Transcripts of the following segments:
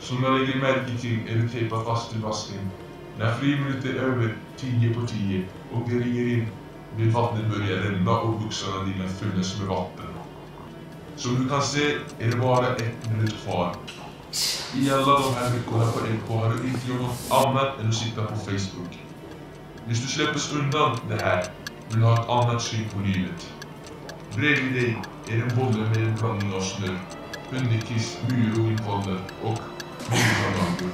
Som jag lägger märke till är det tejpat fast till vasken. När friminuter är över 10 på 10 och det ringer in vill vattnet börja ränna och buxarna dina fyllas med vatten. Som du kan se är det bara 1 minut kvar. I alla de här veckorna på LK har du inte gjort något annat än att sitta på Facebook. Hvis du släpps undan det här vill du ha ett annat syn på livet. Bredvid dig är en bolle med en blandning av snö, hundekiss, myrroinkoller och myrkanaler.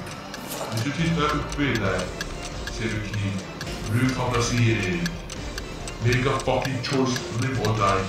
Hvis du tittar uppe där ser du kniv. Bruk fantasier. Make a fucking choice, live or die.